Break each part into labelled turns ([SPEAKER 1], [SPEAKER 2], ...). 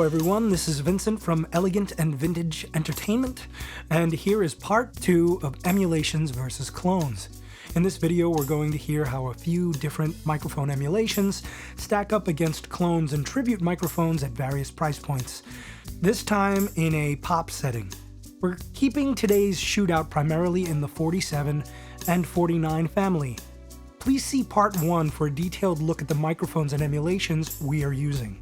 [SPEAKER 1] everyone, this is Vincent from Elegant and Vintage Entertainment, and here is part 2 of emulations versus clones. In this video, we're going to hear how a few different microphone emulations stack up against clones and tribute microphones at various price points, this time in a pop setting. We're keeping today's shootout primarily in the 47 and 49 family. Please see part 1 for a detailed look at the microphones and emulations we are using.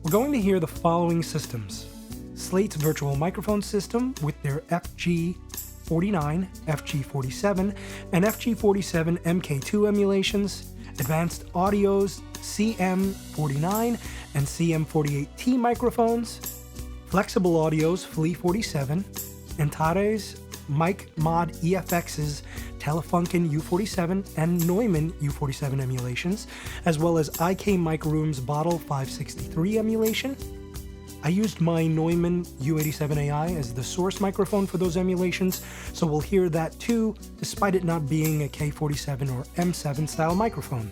[SPEAKER 1] We're going to hear the following systems: Slate's virtual microphone system with their FG49, FG47, and FG47 MKII emulations, Advanced Audio's CM49 and CM48T microphones, Flexible Audio's FleA 47, Antares Mic Mod EFX's Telefunken U47 and Neumann U47 emulations, as well as IK Microom's Bottle 563 emulation. I used my Neumann U87ai as the source microphone for those emulations, so we'll hear that too, despite it not being a K47 or M7 style microphone.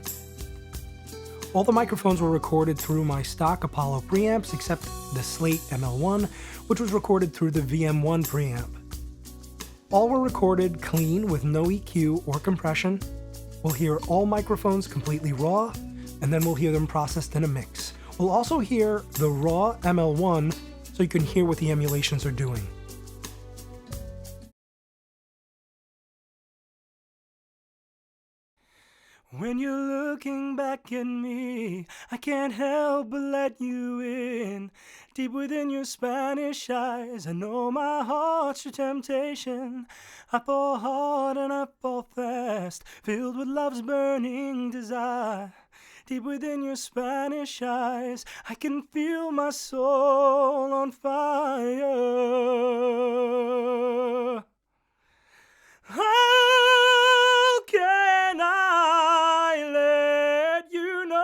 [SPEAKER 1] All the microphones were recorded through my stock Apollo preamps except the Slate ML1, which was recorded through the VMS One Preamp. All were recorded clean with no EQ or compression. We'll hear all microphones completely raw, and then we'll hear them processed in a mix. We'll also hear the raw ML1 so you can hear what the emulations are doing. When you're looking back at me, I can't help but let you in. Deep within your Spanish eyes, I know my heart's your temptation. I fall hard and I fall fast, filled with love's burning desire. Deep within your Spanish eyes, I can feel my soul on fire. How can I let you know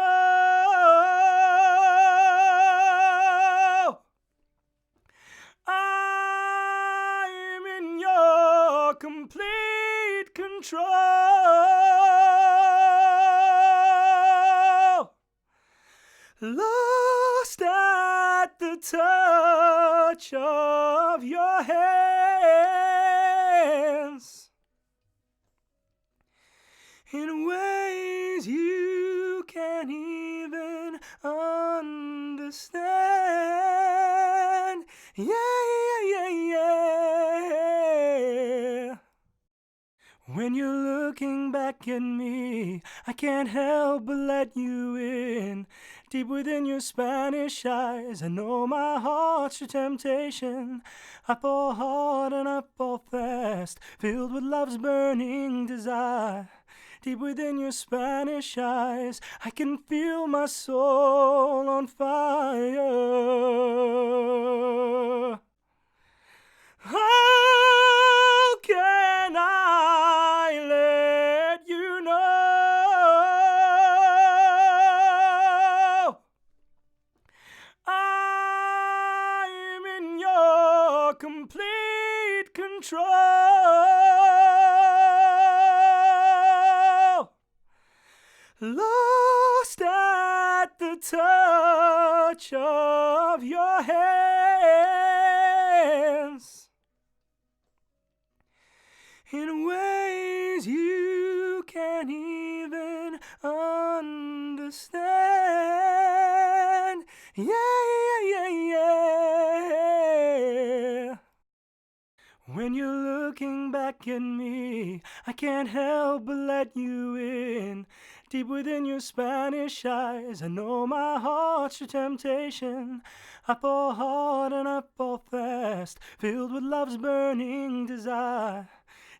[SPEAKER 1] I'm in your complete control? Lost at the touch of your hands, in ways you can't even understand. Yeah. When you're looking back at me, I can't help but let you in. Deep within your Spanish eyes, I know my heart's your temptation. I fall hard and I fall fast, filled with love's burning desire. Deep within your Spanish eyes, I can feel my soul on fire. How can I let you know I'm in your complete control? Lost at the touch of your hands, in ways you can't even understand. Yeah. When you're looking back at me, I can't help but let you in. Deep within your Spanish eyes, I know my heart's your temptation. I fall hard and I fall fast, filled with love's burning desire.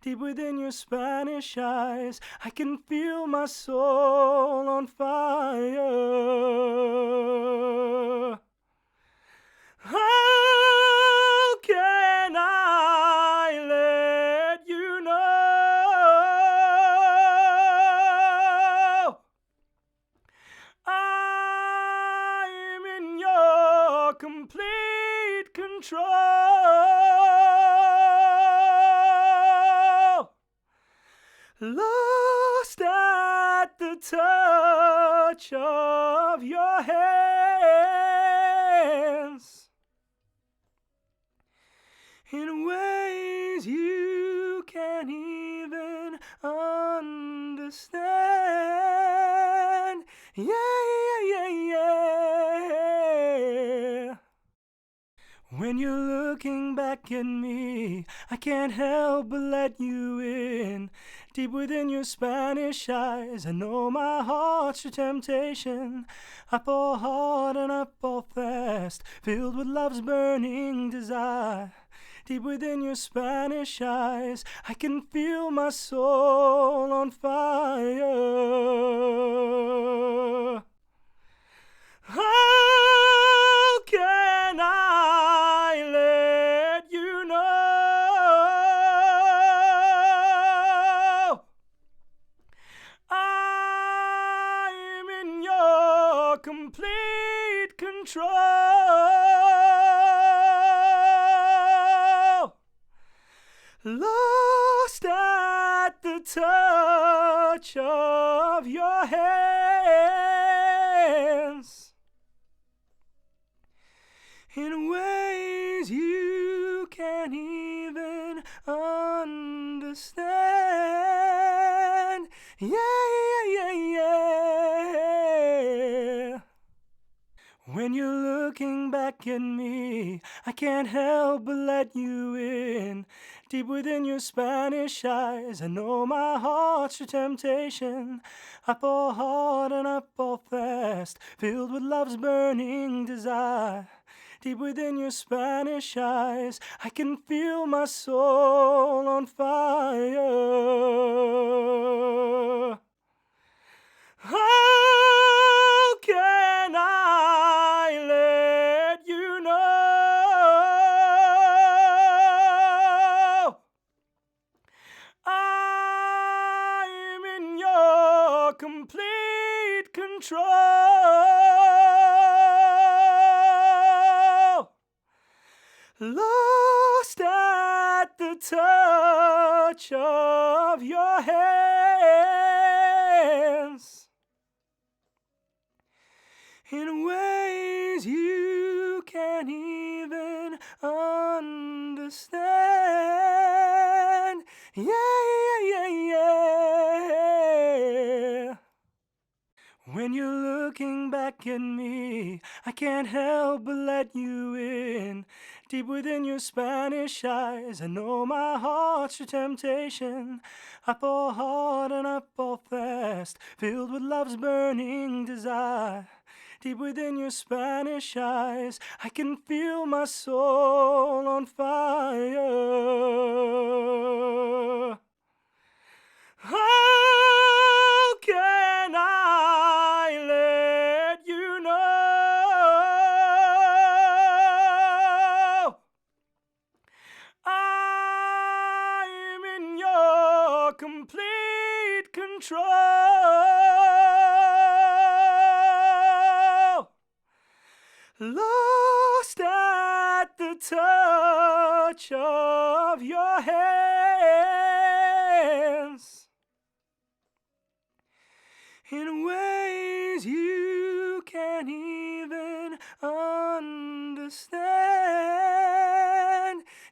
[SPEAKER 1] Deep within your Spanish eyes, I can feel my soul on fire. How can I let you know I'm in your complete control? Lost at the touch of your hand. in ways you can't even understand. Yeah, yeah, yeah, yeah. When you're looking back at me, I can't help but let you in. Deep within your Spanish eyes, I know my heart's your temptation. I fall hard and I fall fast, filled with love's burning desire. Deep within your Spanish eyes, I can feel my soul on fire. How can I let you know I'm in your complete control? Lost at the touch of your hands, in ways you can't even understand. Yeah, yeah, yeah, yeah. When you're looking back at me, I can't help but let you in. Deep within your Spanish eyes, I know my heart's your temptation. I fall hard and I fall fast, filled with love's burning desire. Deep within your Spanish eyes, I can feel my soul on fire. How can I let you know I'm in your complete control? Lost at the touch of your hands, in ways you can't even understand. Yeah, yeah, yeah, yeah. When you're looking back at me, I can't help but let you in. Deep within your Spanish eyes, I know my heart's your temptation. I fall hard and I fall fast, filled with love's burning desire. Deep within your Spanish eyes, I can feel my soul on fire. How can I let you know I'm in your complete control? Lost at the touch of your hands, in ways you can't even understand.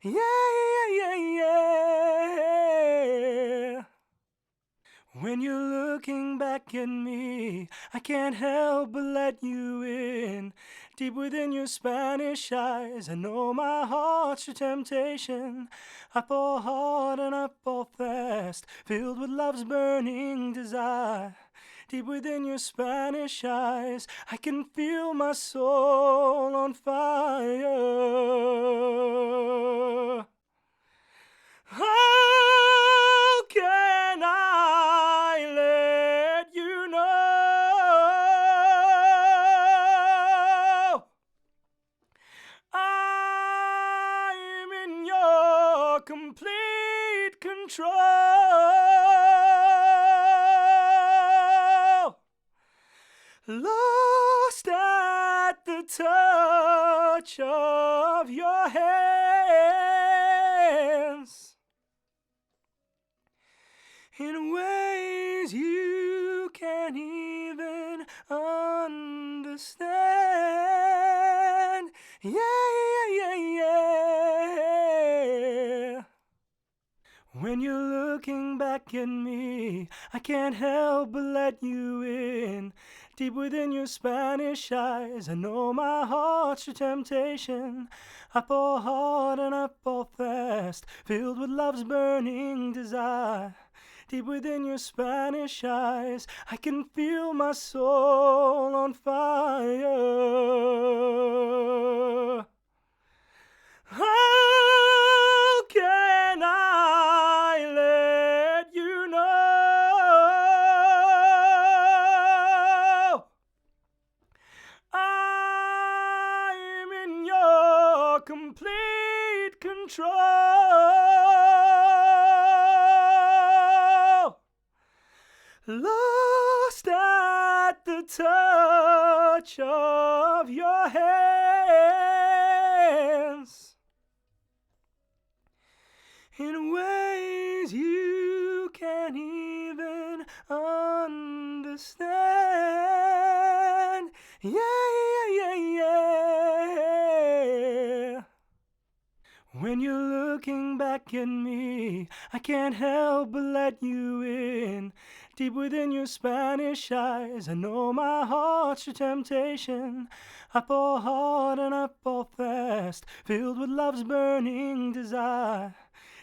[SPEAKER 1] Yeah, yeah, yeah, yeah. When you're looking back at me, I can't help but let you in. Deep within your Spanish eyes, I know my heart's your temptation. I fall hard and I fall fast, filled with love's burning desire. Deep within your Spanish eyes, I can feel my soul on fire. How can I let you know I'm in your complete control? Lost at the touch of your hands, in ways you can't even understand. Yeah, yeah, yeah, yeah. When you're looking back at me, I can't help but let you in. Deep within your Spanish eyes, I know my heart's your temptation. I fall hard and I fall fast, filled with love's burning desire. Deep within your Spanish eyes, I can feel my soul on fire. How can I let you know I'm in your complete control? Lost at the touch of your hands, in ways you can't even understand. Yeah. When you're looking back at me, I can't help but let you in. Deep within your Spanish eyes, I know my heart's your temptation. I fall hard and I fall fast, filled with love's burning desire.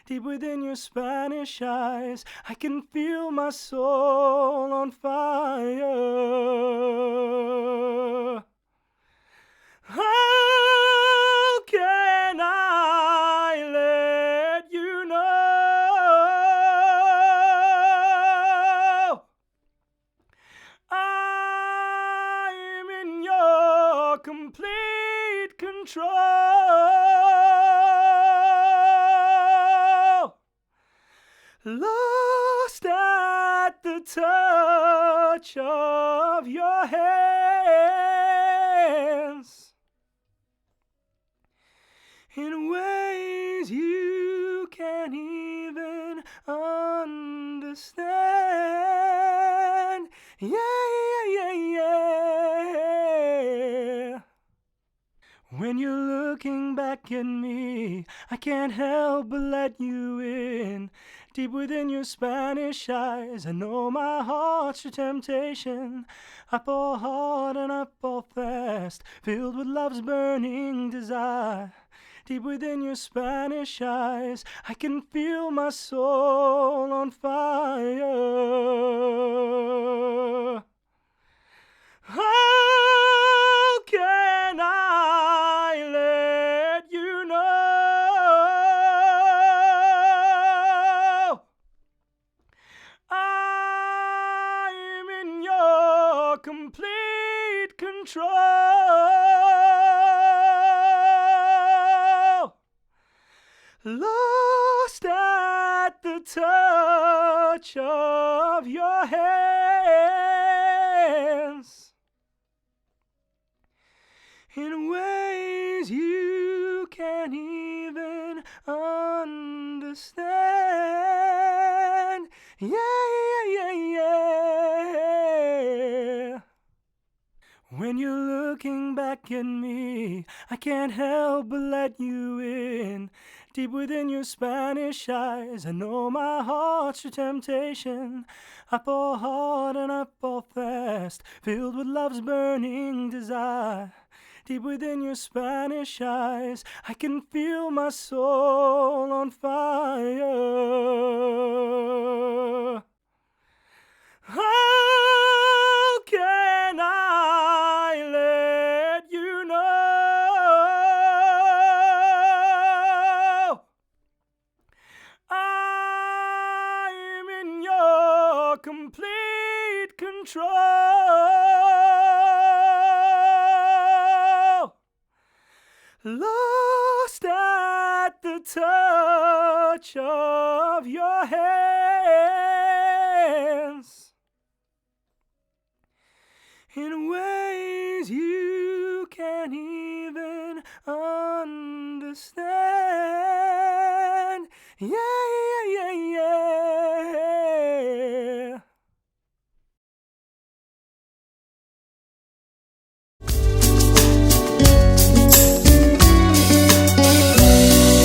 [SPEAKER 1] Deep within your Spanish eyes, I can feel my soul on fire. How can I let you know I'm in your complete control? Lost at the touch of your hands, in ways you can't even understand. Yeah. When you're looking back at me, I can't help but let you in. Deep within your Spanish eyes, I know my heart's your temptation. I fall hard and I fall fast, filled with love's burning desire. Deep within your Spanish eyes, I can feel my soul on fire. How can I let you know I'm in your complete control? Lost at the touch of your hands, in ways you can't even understand. Yeah. When you're looking back at me, I can't help but let you in. Deep within your Spanish eyes, I know my heart's your temptation. I fall hard and I fall fast, filled with love's burning desire. Deep within your Spanish eyes, I can feel my soul on fire. How can I let you know I'm in your complete control? Lost at the touch of your hands, in ways you can't even understand. Yeah.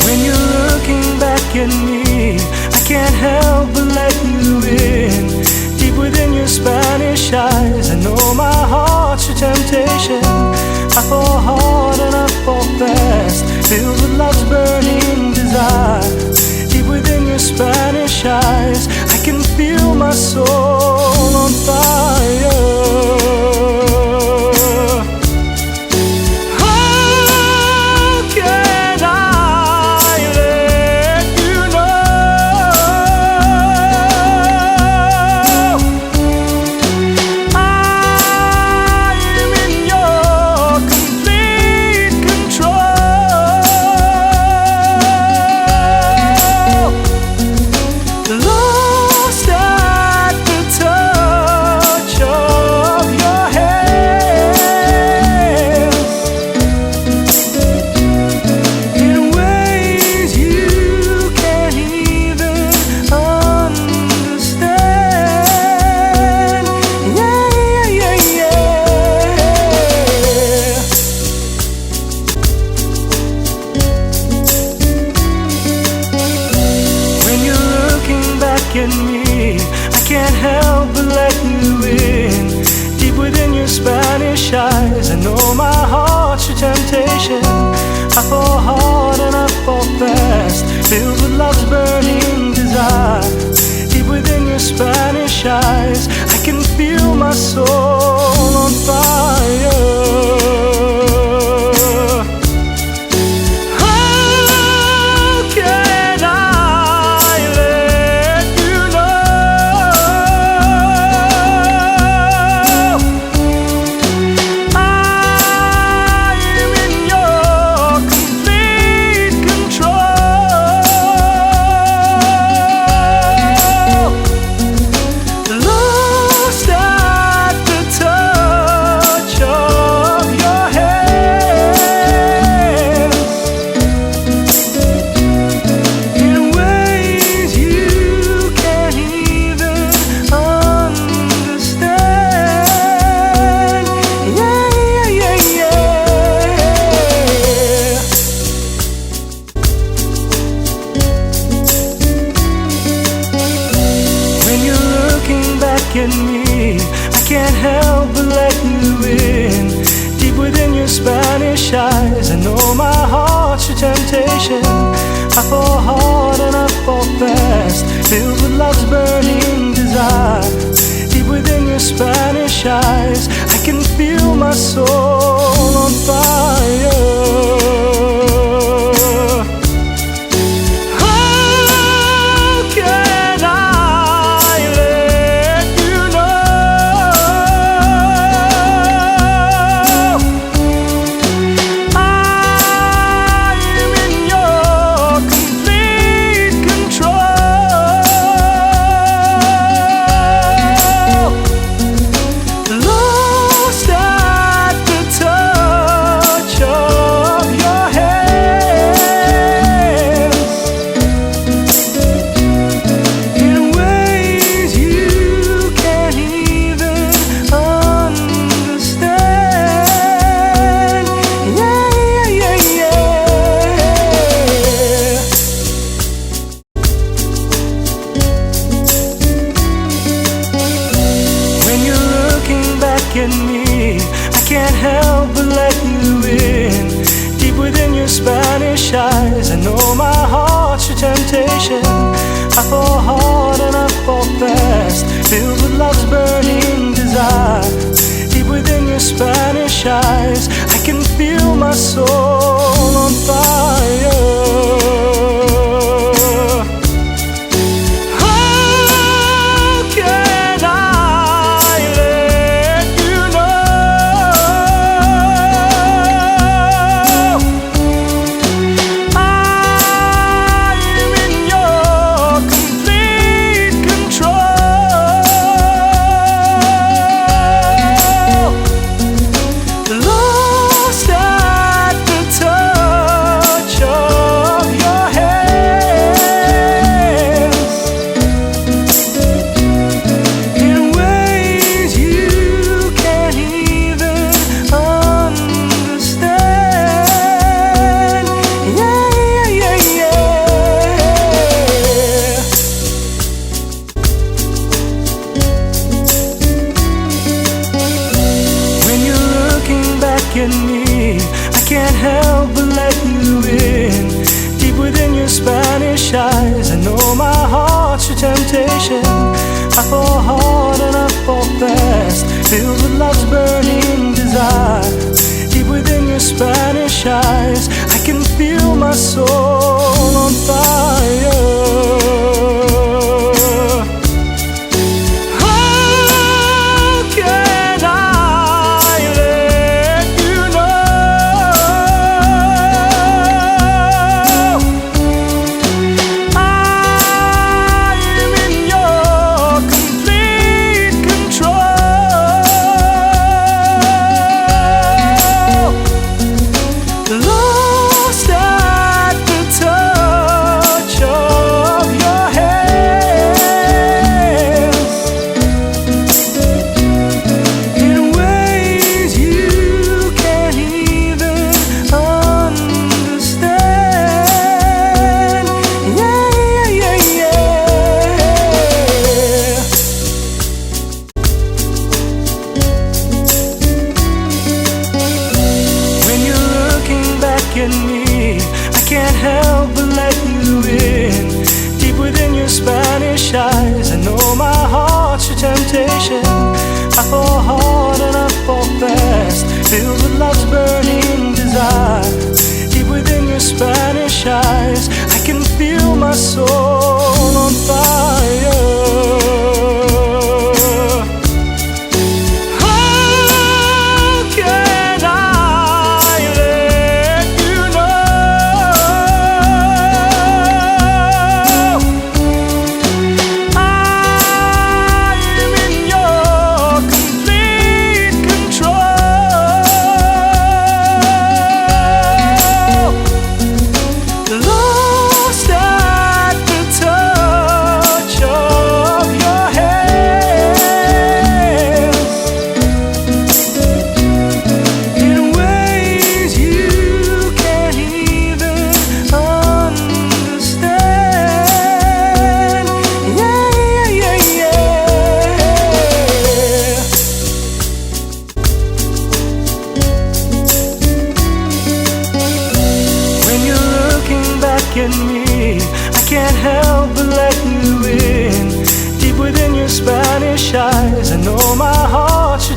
[SPEAKER 1] When you're looking back at me, I can't help but let you in. Deep within your Spanish eyes, I know my heart's your temptation. I fall hard and I fall fast, filled with love's burning desire. Deep within your Spanish eyes, I can feel my soul on fire. I fall hard and I fall fast, filled with love's burning desire. Deep within your Spanish eyes, I can feel my soul on fire. I fall hard and I fall fast, filled with love's burning desire. Deep within your Spanish eyes, I can feel my soul on fire. I fall hard and I fall fast, filled with love's burning desire. Deep within your Spanish eyes, I can feel my soul on fire. temptation. I fall hard and I fall fast, filled with love's burning desire. Deep within your Spanish eyes, I can feel my soul on fire. Temptation. I fall hard and I fall fast, filled with love's burning desire. Deep within your Spanish eyes, I can feel my soul on fire.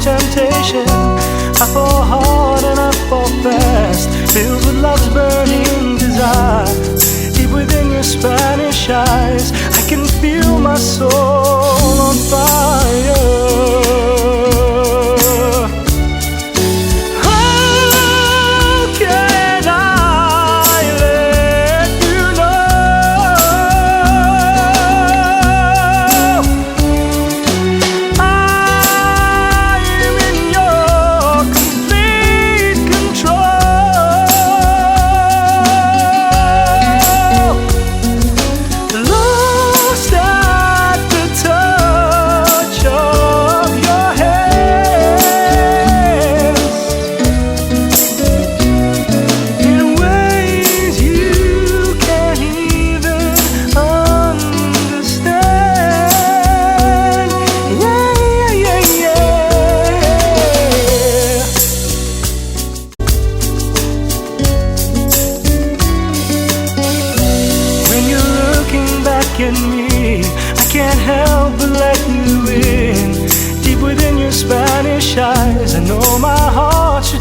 [SPEAKER 1] Temptation. I fall hard and I fall fast, filled with love's burning desire. Deep within your Spanish eyes, I can feel my soul on fire.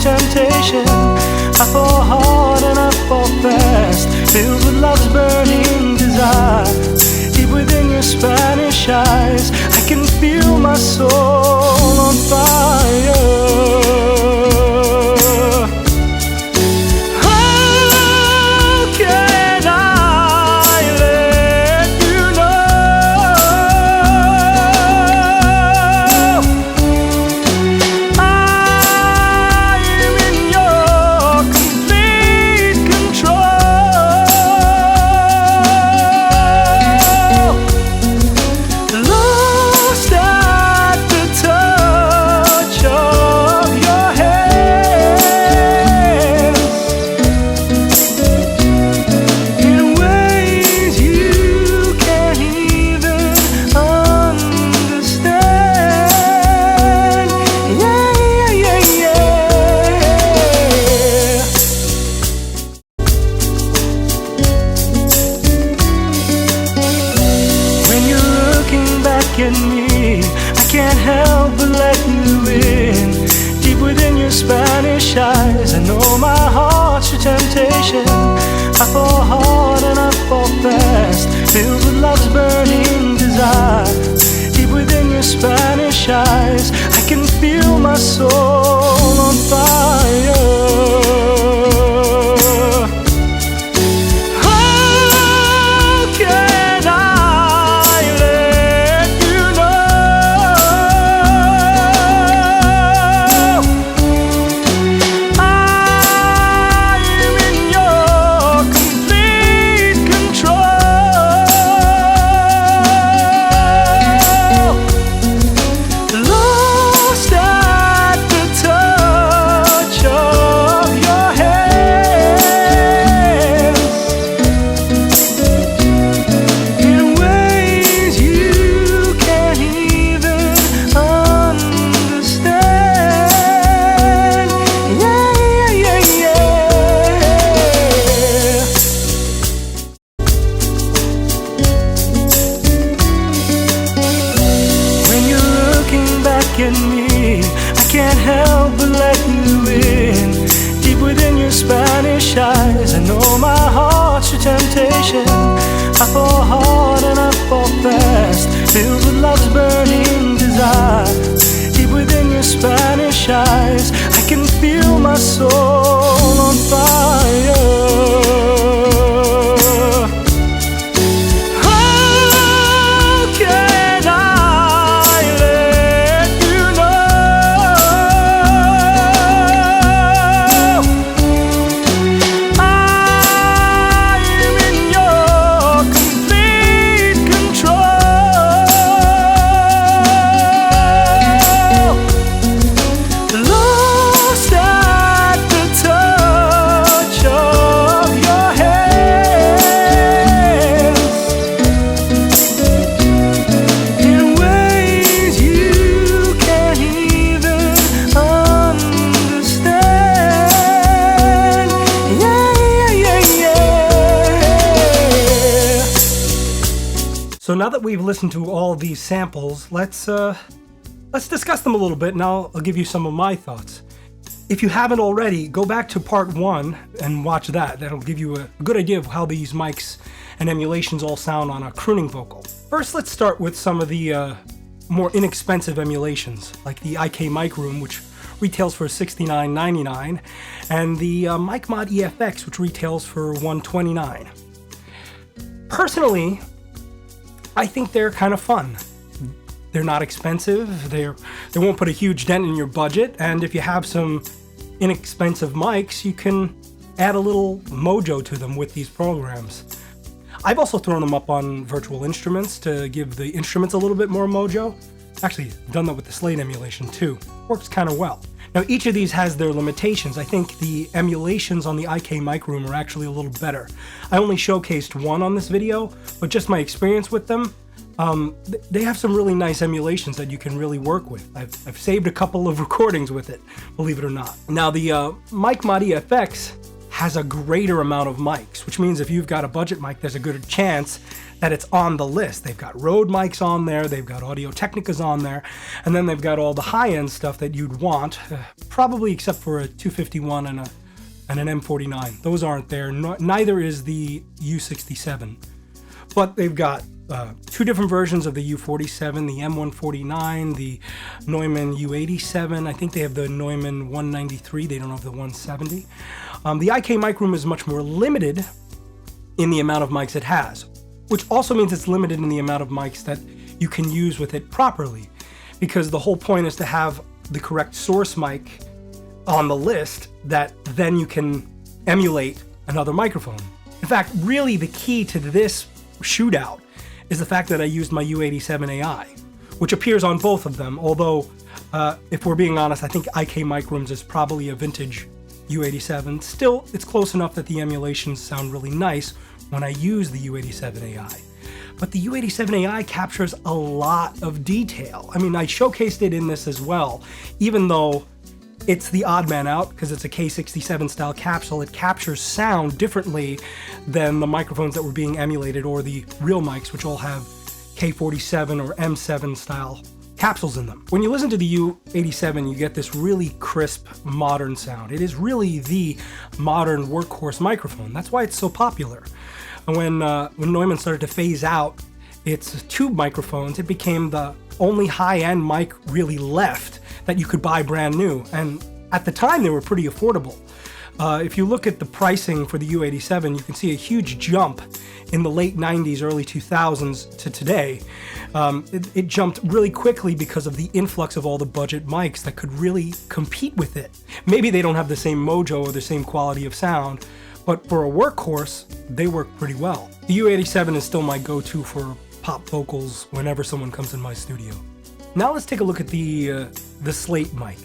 [SPEAKER 1] Temptation. I fall hard and I fall fast, filled with love's burning desire. Deep within your Spanish eyes, I can feel my soul on fire. back at me, I can't help but let you in. Deep within your Spanish eyes, I know my heart's your temptation. I fall hard and I fall fast, filled with love's burning desire. Deep within your Spanish eyes, I can feel my soul on fire. Temptation. I fall hard and I fall fast, filled with love's burning desire. Deep within your Spanish eyes, I can feel my soul on fire. So now that we've listened to all these samples, let's discuss them a little bit, and I'll give you some of my thoughts. If you haven't already, go back to part 1 and watch that. That'll give you a good idea of how these mics and emulations all sound on a crooning vocal. First, let's start with some of the more inexpensive emulations, like the IK Mic Room, which retails for $69.99, and the MKII EFX, which retails for $129. Personally, I think they're kind of fun. They're not expensive, they won't put a huge dent in your budget, and if you have some inexpensive mics, you can add a little mojo to them with these programs. I've also thrown them up on virtual instruments to give the instruments a little bit more mojo. Actually, I've done that with the Slate emulation too. Works kind of well. Now, each of these has their limitations. I think the emulations on the IK Mic Room are actually a little better. I only showcased one on this video, but just my experience with them, they have some really nice emulations that you can really work with. I've saved a couple of recordings with it, believe it or not. Now, the MKII EFX has a greater amount of mics, which means if you've got a budget mic, there's a good chance that it's on the list. They've got Rode mics on there, they've got Audio-Technicas on there, and then they've got all the high-end stuff that you'd want, probably except for a 251 and an M49. Those aren't there, neither is the U67. But they've got two different versions of the U47, the M149, the Neumann U87. I think they have the Neumann 193, they don't have the 170. The IK Mic Room is much more limited in the amount of mics it has, which also means it's limited in the amount of mics that you can use with it properly, because the whole point is to have the correct source mic on the list that then you can emulate another microphone. In fact, really the key to this shootout is the fact that I used my U87ai, which appears on both of them, although if we're being honest, I think IK Mic Rooms is probably a vintage U87. Still, it's close enough that the emulations sound really nice when I use the U87ai. But the U87ai captures a lot of detail. I mean, I showcased it in this as well, even though it's the odd man out because it's a K67 style capsule. It captures sound differently than the microphones that were being emulated or the real mics, which all have K47 or M7 style capsules in them. When you listen to the U87, you get this really crisp, modern sound. It is really the modern workhorse microphone. That's why it's so popular. And when Neumann started to phase out its tube microphones, it became the only high-end mic really left that you could buy brand new. And at the time, they were pretty affordable. If you look at the pricing for the U87, you can see a huge jump in the late 90s, early 2000s to today. It jumped really quickly because of the influx of all the budget mics that could really compete with it. Maybe they don't have the same mojo or the same quality of sound, but for a workhorse, they work pretty well. The U87 is still my go-to for pop vocals whenever someone comes in my studio. Now let's take a look at the Slate mic.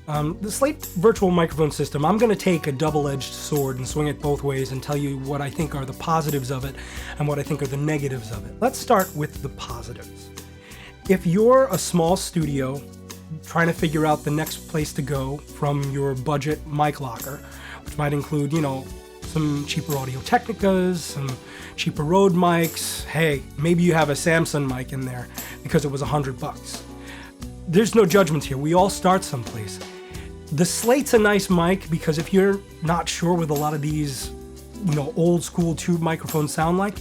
[SPEAKER 1] The Slate virtual microphone system, I'm going to take a double-edged sword and swing it both ways and tell you what I think are the positives of it and what I think are the negatives of it. Let's start with the positives. If you're a small studio trying to figure out the next place to go from your budget mic locker, which might include, some cheaper Audio Technicas, some cheaper Rode mics, hey, maybe you have a Samsung mic in there because it was $100. There's no judgment here. We all start someplace. The Slate's a nice mic because if you're not sure what a lot of these, old school tube microphones sound like,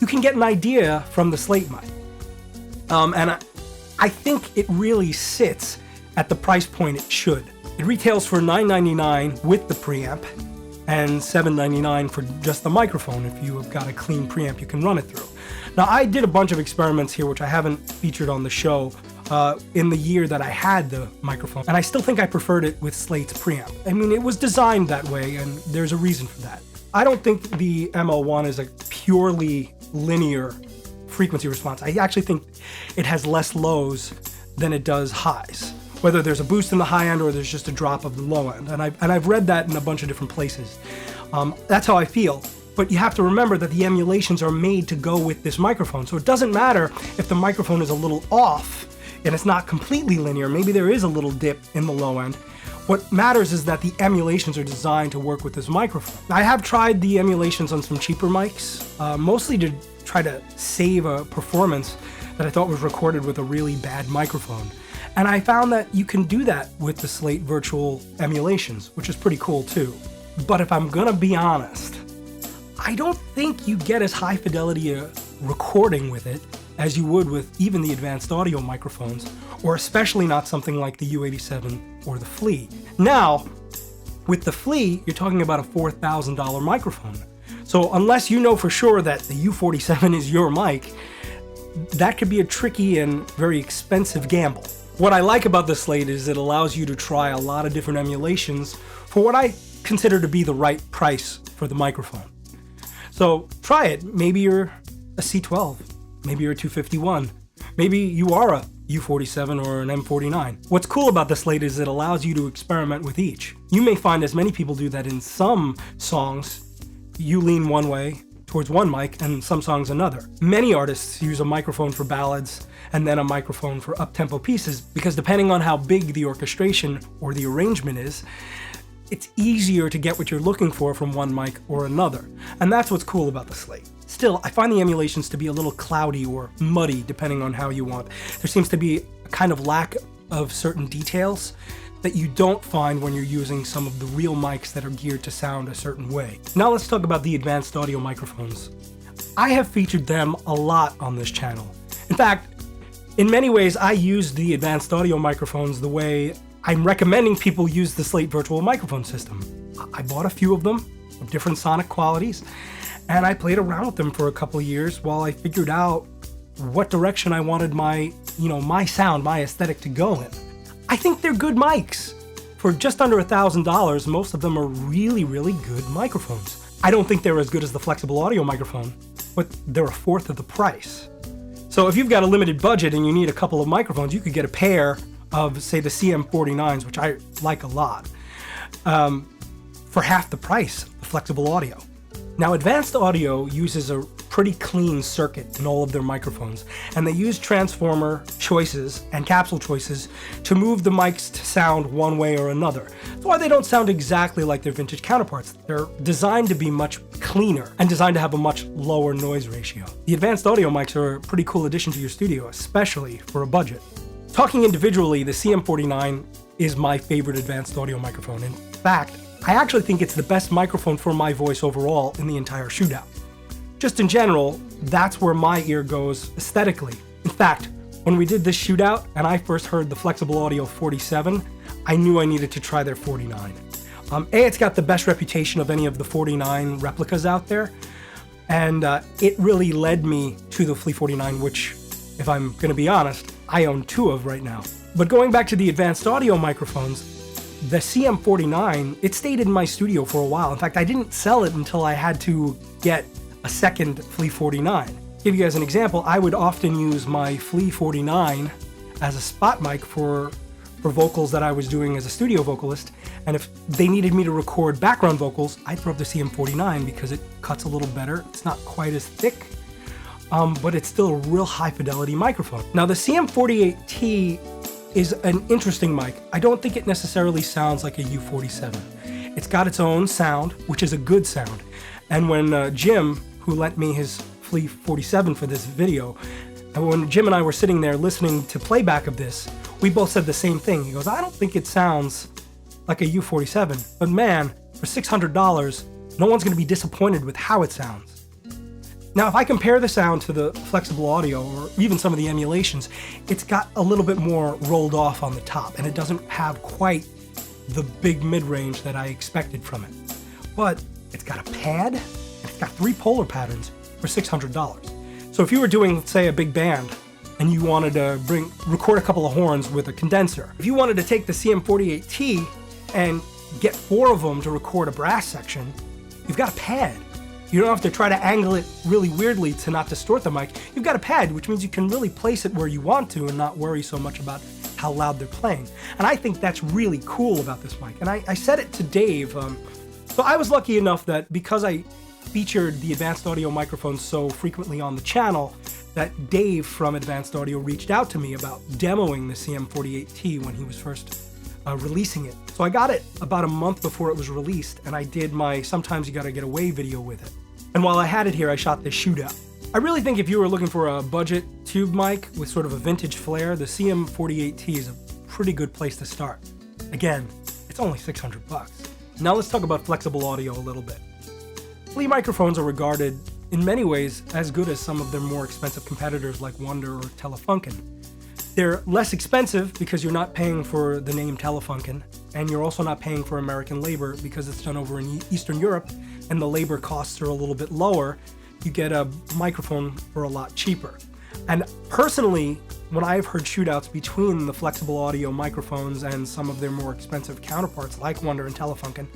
[SPEAKER 1] you can get an idea from the Slate mic. And I think it really sits at the price point it should. It retails for $9.99 with the preamp and $7.99 for just the microphone if you have got a clean preamp you can run it through. Now, I did a bunch of experiments here, which I haven't featured on the show, in the year that I had the microphone, and I still think I preferred it with Slate's preamp. I mean, it was designed that way, and there's a reason for that. I don't think the ML1 is a purely linear frequency response. I actually think it has less lows than it does highs, whether there's a boost in the high end or there's just a drop of the low end, and I've read that in a bunch of different places. That's how I feel. But you have to remember that the emulations are made to go with this microphone, so it doesn't matter if the microphone is a little off and it's not completely linear. Maybe there is a little dip in the low end. What matters is that the emulations are designed to work with this microphone. I have tried the emulations on some cheaper mics, mostly to try to save a performance that I thought was recorded with a really bad microphone. And I found that you can do that with the Slate virtual emulations, which is pretty cool too. But if I'm gonna be honest, I don't think you get as high fidelity a recording with it as you would with even the advanced audio microphones, or especially not something like the U87 or the FleA. Now, with the FleA, you're talking about a $4,000 microphone. So unless you know for sure that the U47 is your mic, that could be a tricky and very expensive gamble. What I like about the Slate is it allows you to try a lot of different emulations for what I consider to be the right price for the microphone. So try it. Maybe you're a C12. Maybe you're a 251. Maybe you are a U47 or an M49. What's cool about the Slate is it allows you to experiment with each. You may find, as many people do, that in some songs, you lean one way towards one mic and some songs another. Many artists use a microphone for ballads and then a microphone for up-tempo pieces because depending on how big the orchestration or the arrangement is, it's easier to get what you're looking for from one mic or another. And that's what's cool about the Slate. Still, I find the emulations to be a little cloudy or muddy depending on how you want. There seems to be a kind of lack of certain details that you don't find when you're using some of the real mics that are geared to sound a certain way. Now let's talk about the advanced audio microphones. I have featured them a lot on this channel. In fact, in many ways, I use the advanced audio microphones the way I'm recommending people use the Slate virtual microphone system. I bought a few of them of different sonic qualities, and I played around with them for a couple of years while I figured out what direction I wanted my sound, my aesthetic to go in. I think they're good mics. For just under $1,000, most of them are really, really good microphones. I don't think they're as good as the flexible audio microphone, but they're a fourth of the price. So if you've got a limited budget and you need a couple of microphones, you could get a pair of, say, the CM49s, which I like a lot, for half the price of flexible audio. Now, advanced audio uses a pretty clean circuit in all of their microphones, and they use transformer choices and capsule choices to move the mics to sound one way or another. That's why they don't sound exactly like their vintage counterparts. They're designed to be much cleaner and designed to have a much lower noise ratio. The advanced audio mics are a pretty cool addition to your studio, especially for a budget. Talking individually, the CM49 is my favorite advanced audio microphone. In fact, I actually think it's the best microphone for my voice overall in the entire shootout. Just in general, that's where my ear goes aesthetically. In fact, when we did this shootout and I first heard the Flexible Audio 47, I knew I needed to try their 49. It's got the best reputation of any of the 49 replicas out there, and it really led me to the FleA 49, which, if I'm going to be honest, I own 2 of right now. But going back to the advanced audio microphones, the CM49, it stayed in my studio for a while. In fact, I didn't sell it until I had to get a second FleA 49. To give you guys an example, I would often use my FleA 49 as a spot mic for vocals that I was doing as a studio vocalist, and if they needed me to record background vocals, I'd throw up the CM49 because it cuts a little better. It's not quite as thick, but it's still a real high fidelity microphone. Now the CM48T is an interesting mic. I don't think it necessarily sounds like a U47. It's got its own sound, which is a good sound. And when Jim, who lent me his FleA 47 for this video, and when Jim and I were sitting there listening to playback of this, we both said the same thing. He goes, I don't think it sounds like a U47, but man, for $600, no one's gonna be disappointed with how it sounds. Now, if I compare the sound to the Flexible Audio or even some of the Emulations, it's got a little bit more rolled off on the top, and it doesn't have quite the big mid-range that I expected from it. But it's got a pad, and it's got 3 polar patterns for $600. So if you were doing, let's say, a big band, and you wanted to record a couple of horns with a condenser, if you wanted to take the CM48T and get 4 of them to record a brass section, you've got a pad. You don't have to try to angle it really weirdly to not distort the mic. You've got a pad, which means you can really place it where you want to and not worry so much about how loud they're playing. And I think that's really cool about this mic. And I said it to Dave. So I was lucky enough that because I featured the Advanced Audio microphones so frequently on the channel, that Dave from Advanced Audio reached out to me about demoing the CM48T when he was first releasing it. So I got it about a month before it was released, and I did my Sometimes You Gotta Get Away video with it. And while I had it here, I shot this shootout. I really think if you were looking for a budget tube mic with sort of a vintage flair, the CM48T is a pretty good place to start. Again, it's only $600. Now let's talk about flexible audio a little bit. FleA microphones are regarded in many ways as good as some of their more expensive competitors like Wonder or Telefunken. They're less expensive because you're not paying for the name Telefunken, and you're also not paying for American labor because it's done over in Eastern Europe and the labor costs are a little bit lower. You get a microphone for a lot cheaper. And personally, when I've heard shootouts between the flexible audio microphones and some of their more expensive counterparts like Wonder and Telefunken,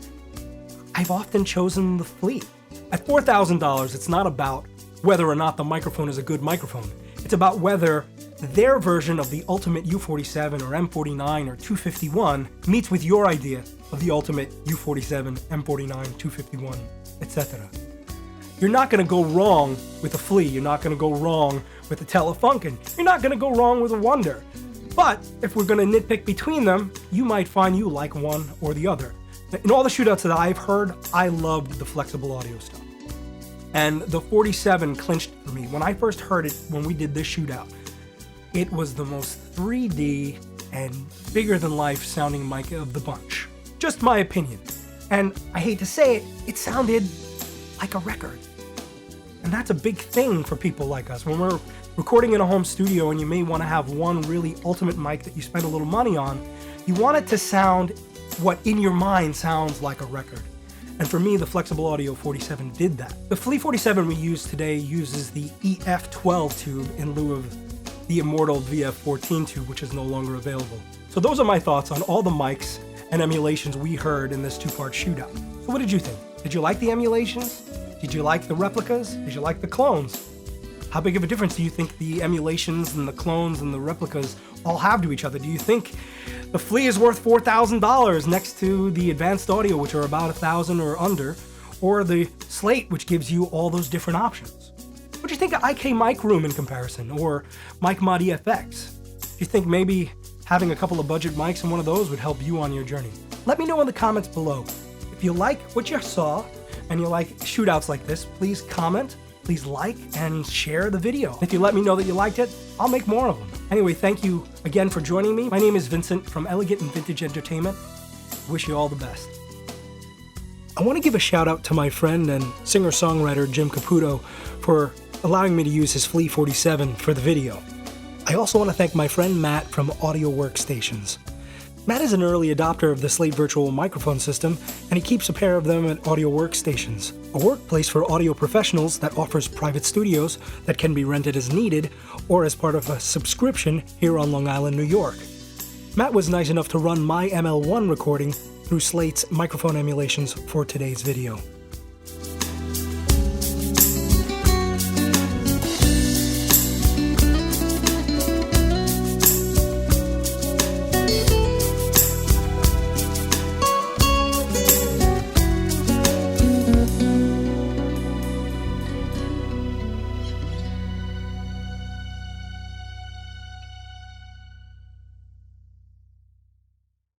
[SPEAKER 1] I've often chosen the FleA. At $4,000, it's not about whether or not the microphone is a good microphone. It's about whether their version of the ultimate U47 or M49 or 251 meets with your idea of the ultimate U47, M49, 251, etc. You're not going to go wrong with a FleA. You're not going to go wrong with a Telefunken. You're not going to go wrong with a Wonder. But if we're going to nitpick between them, you might find you like one or the other. In all the shootouts that I've heard, I loved the flexible audio stuff. And the 47 clinched for me. When I first heard it, when we did this shootout, it was the most 3D and bigger than life sounding mic of the bunch. Just my opinion. And I hate to say it, it sounded like a record. And that's a big thing for people like us. When we're recording in a home studio and you may want to have one really ultimate mic that you spend a little money on, you want it to sound what in your mind sounds like a record. And for me, the Flexible Audio 47 did that. The FleA 47 we use today uses the EF12 tube in lieu of the immortal VF14 tube, which is no longer available. So those are my thoughts on all the mics and emulations we heard in this 2-part shootout. So what did you think? Did you like the emulations? Did you like the replicas? Did you like the clones? How big of a difference do you think the emulations and the clones and the replicas all have to each other? Do you think the FleA is worth $4,000 next to the Advanced Audio, which are about $1,000 or under, or the Slate, which gives you all those different options? think of IK Mic Room in comparison, or MKII FX? Do you think maybe having a couple of budget mics in one of those would help you on your journey? Let me know in the comments below. If you like what you saw and you like shootouts like this, please comment, please like, and share the video. If you let me know that you liked it, I'll make more of them. Anyway, thank you again for joining me. My name is Vincent from Elegant and Vintage Entertainment. Wish you all the best. I want to give a shout out to my friend and singer-songwriter Jim Caputo for allowing me to use his FleA 47 for the video. I also want to thank my friend Matt from Audio Workstations. Matt is an early adopter of the Slate virtual microphone system, and he keeps a pair of them at Audio Workstations, a workplace for audio professionals that offers private studios that can be rented as needed or as part of a subscription here on Long Island, New York. Matt was nice enough to run my ML1 recording through Slate's microphone emulations for today's video.